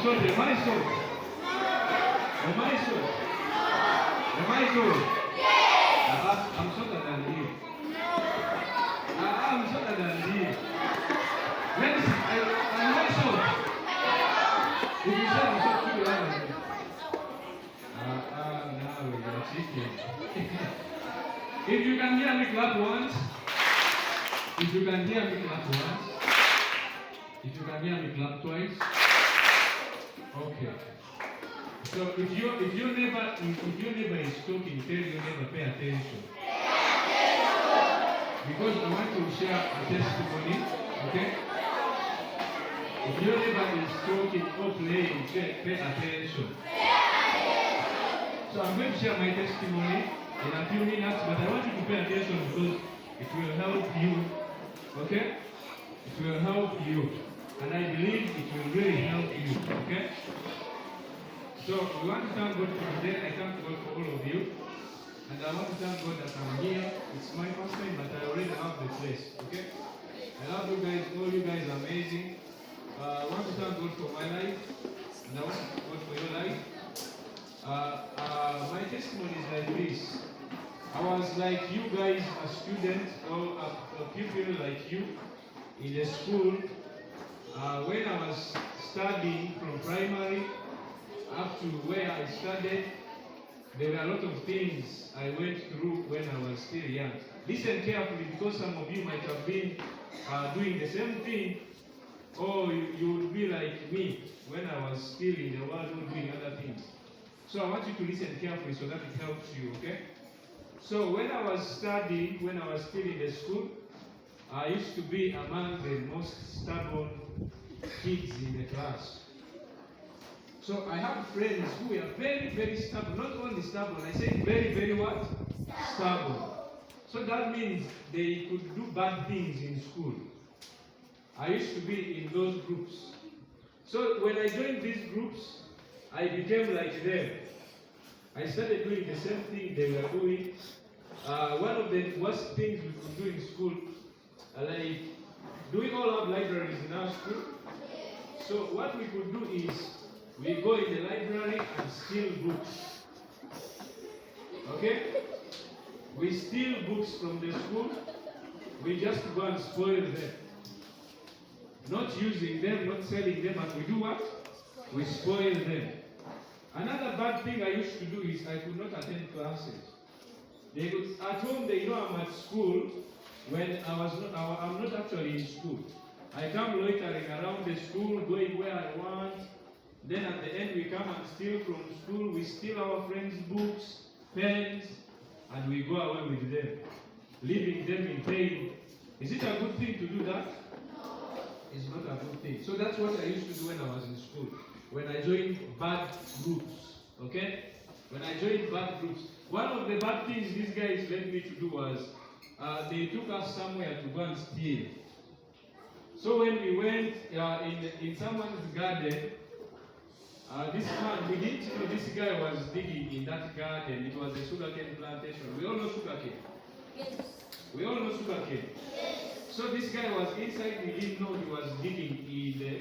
salt? Am I salt? Am I salt? Am I salt? I'm salter than you. I'm salter than you. Let's see. I'm not salt. If you say I'm salt, keep your hand on me. Now we are chicken. If you can hear me, clap once. If you can hear me, clap once. If you can hear me, clap twice. Okay. So if your neighbor is talking, tell your neighbor, pay attention. Because I want to share a testimony. Okay? If your neighbor is talking or playing, pay attention. So I'm going to share my testimony in a few minutes, but I want you to pay attention because it will help you. Okay? It will help you. And I believe it will really help you. Okay? So we want to thank God for today. I thank God for all of you. And I want to thank God that I'm here. It's my first time, but I already love the place. Okay? I love you guys. All you guys are amazing. I want to thank God for my life. And I want to thank God for your life. My testimony is like this. I was like you guys, a student or a pupil like you in the school. When I was studying from primary up to where I studied, there were a lot of things I went through when I was still young. Listen carefully because some of you might have been doing the same thing, or you would be like me when I was still in the world doing other things. So I want you to listen carefully so that it helps you, okay? So when I was studying, when I was still in the school, I used to be among the most stubborn kids in the class. So I had friends who were very, very stubborn. Not only stubborn, I say very, very what? Stubborn. So that means they could do bad things in school. I used to be in those groups. So when I joined these groups, I became like them. I started doing the same thing they were doing. One of the worst things we could do in school, like, do we all have libraries in our school? So what we could do is, we go in the library and steal books. Okay? We steal books from the school. We just go and spoil them. Not using them, not selling them, and we do what? We spoil them. Another bad thing I used to do is I could not attend classes. They could, at home they know I'm at school when I'm not actually in school. I come loitering around the school, going where I want. Then at the end we come and steal from school. We steal our friends' books, pens, and we go away with them, leaving them in pain. Is it a good thing to do that? It's not a good thing. So that's what I used to do when I was in school. When I joined bad groups, okay? When I joined bad groups, one of the bad things these guys led me to do was, they took us somewhere to go and steal. So when we went in someone's garden, this man, we didn't know this guy was digging in that garden. It was a sugarcane plantation. We all know sugarcane. Yes. We all know sugarcane. Yes. So this guy was inside. We didn't know he was digging in the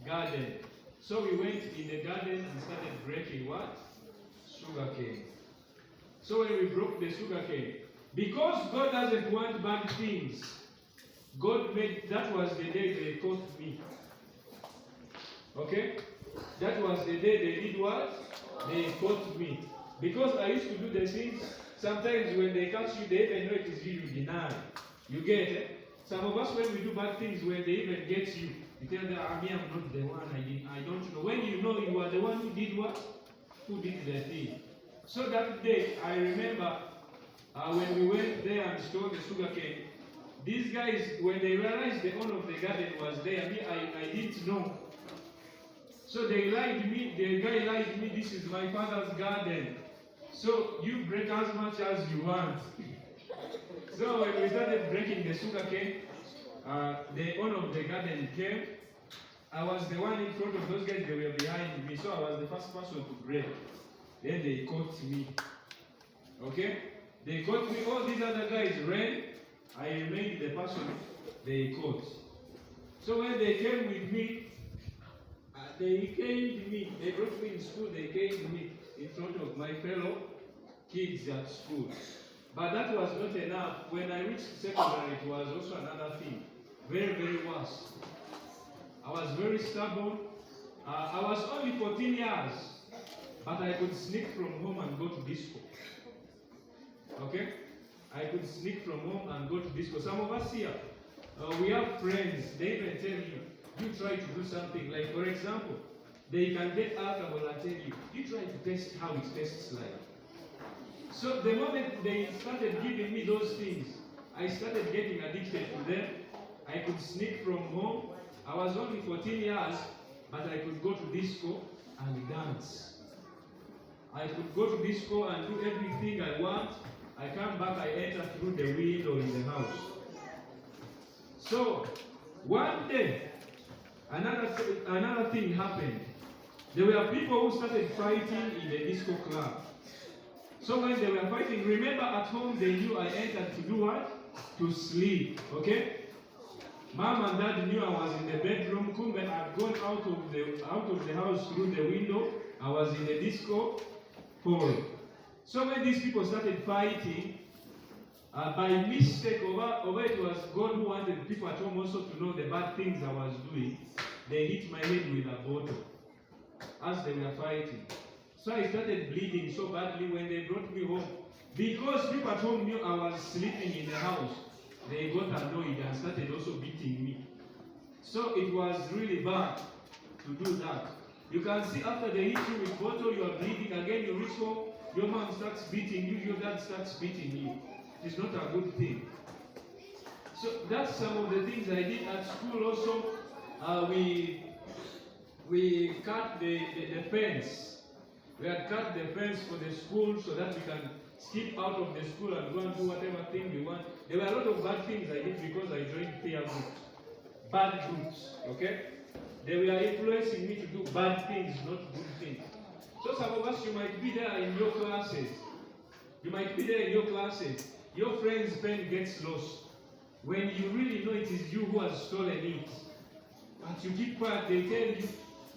garden. So we went in the garden and started breaking what? Sugarcane. So when we broke the sugarcane, because God doesn't want bad things, God made, that was the day they caught me. Okay? That was the day they did what? They caught me. Because I used to do the things, sometimes when they catch you, they even know it is you, you deny. You get it? Some of us, when we do bad things, when they even get you, you tell them, I'm not the one, I don't know. When you know you are the one who did what? Who did the thing. So that day, I remember when we went there and stole the sugarcane, these guys, when they realized the owner of the garden was there, me, I didn't know. So they lied me, the guy lied me, this is my father's garden. So you break as much as you want. So when we started breaking the sugarcane, the owner of the garden came. I was the one in front of those guys, they were behind me. So I was the first person to break. Then they caught me. Okay? They caught me. All these other guys ran. I remained the person they caught. So when they came with me, they caned me. They brought me in school, they caned me in front of my fellow kids at school. But that was not enough. When I reached secondary, it was also another thing. Very, very worse. I was very stubborn. I was only 14 years, but I could sneak from home and go to disco. Okay? I could sneak from home and go to disco. Some of us here, we have friends, they even tell you try to do something. Like, for example, they can get alcohol and tell you try to test how it tastes like. So the moment they started giving me those things, I started getting addicted to them. I could sneak from home. I was only 14 years, but I could go to disco and dance. I could go to disco and do everything I want. I come back, I enter through the window in the house. So, one day, another thing happened. There were people who started fighting in the disco club. So when they were fighting, remember at home they knew I entered to do what? To sleep, okay? Mom and dad knew I was in the bedroom. Kumbe I'd gone out of the house through the window. I was in the disco hall. So when these people started fighting, by mistake, over it was God who wanted people at home also to know the bad things I was doing. They hit my head with a bottle as they were fighting. So I started bleeding so badly when they brought me home. Because people at home knew I was sleeping in the house, they got annoyed and started also beating me. So it was really bad to do that. You can see after they hit you with bottle, you are bleeding. Again, you reach home, your mom starts beating you, your dad starts beating you. It's not a good thing. So that's some of the things I did at school also. We cut the fence. We had cut the fence for the school so that we can skip out of the school and go and do whatever thing we want. There were a lot of bad things I did because I joined peer groups. Bad groups, okay? They were influencing me to do bad things, not good things. So some of us, you might be there in your classes. You might be there in your classes. Your friend's pen gets lost. When you really know it is you who has stolen it. But you keep quiet, they tell you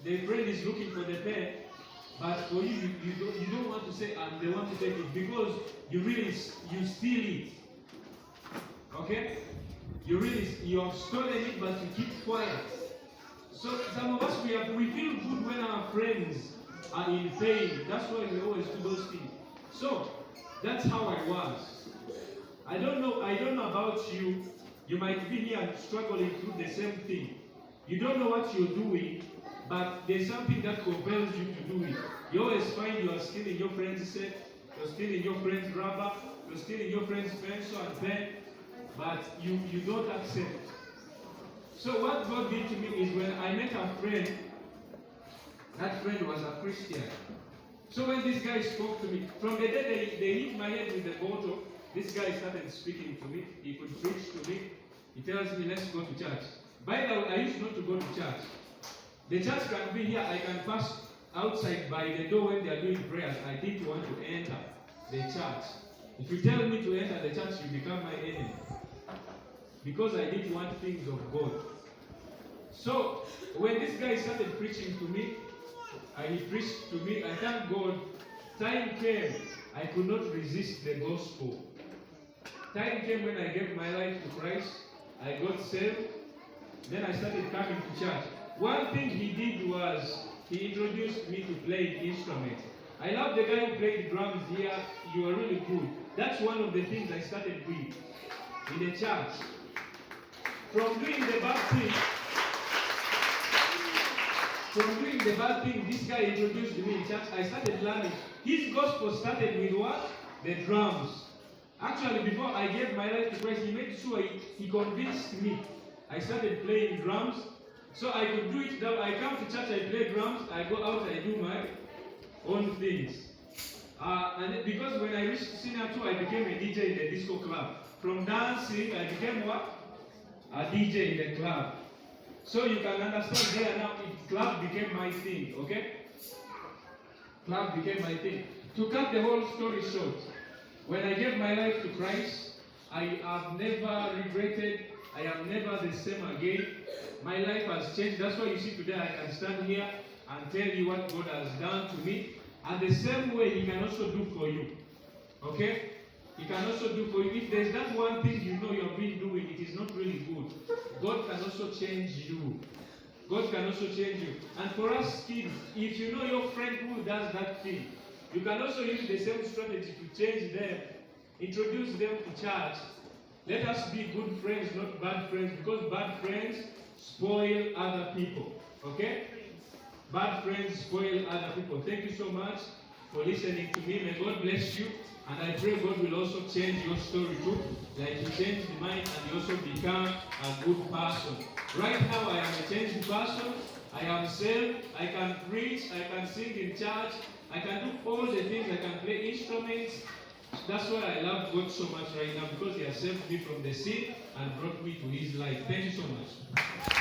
the friend is looking for the pen. But for you, you don't want to say, and they want to take it because you steal it. Okay? You have stolen it, but you keep quiet. So some of us, we feel good when our friends are in pain. That's why we always do those things. So that's how I was. I don't know about you. You might be here struggling through the same thing. You don't know what you're doing, but there's something that compels you to do it. You always find you are stealing your friend's set, you're stealing your friend's rubber, you're stealing your friend's pencil and pen, but you don't accept. So what God did to me is when I met a friend, that friend was a Christian. So when this guy spoke to me, from the day they hit my head with the bottle, this guy started speaking to me. He could preach to me. He tells me, let's go to church. By the way, I used not to go to church. The church can be here. I can pass outside by the door when they are doing prayers. I didn't want to enter the church. If you tell me to enter the church, you become my enemy. Because I didn't want things of God. So, when this guy started preaching to me, he preached to me, I thank God, time came, I could not resist the gospel. Time came when I gave my life to Christ, I got saved, then I started coming to church. One thing he did was, he introduced me to playing instruments. I love the guy who played drums here, you are really good. That's one of the things I started with in the church. From doing the bad thing, this guy introduced me in church. I started learning. His gospel started with what? The drums. Actually, before I gave my life to Christ, he made sure he convinced me. I started playing drums. So I could do it. I come to church, I play drums. I go out, I do my own things. And because when I reached senior 2, I became a DJ in the disco club. From dancing, I became what? A DJ in the club. So you can understand there now, club became my thing, okay? Club became my thing. To cut the whole story short, when I gave my life to Christ, I have never regretted. I am never the same again. My life has changed. That's why you see today I can stand here. and tell you what God has done to me. And the same way He can also do for you. Okay? He can also do for you. If there's that one thing you know you've been doing, it is not really good. God can also change you. God can also change you. And for us kids, if you know your friend who does that thing, you can also use the same strategy to change them. Introduce them to church. Let us be good friends, not bad friends, because bad friends spoil other people. Okay? Bad friends spoil other people. Thank you so much for listening to me. May God bless you. And I pray God will also change your story too. Like He changed mine and you also become a good person. Right now I am a changed person. I am saved. I can preach. I can sing in church. I can do all the things. I can play instruments. That's why I love God so much right now, because He has saved me from the sin and brought me to His life. Thank you so much.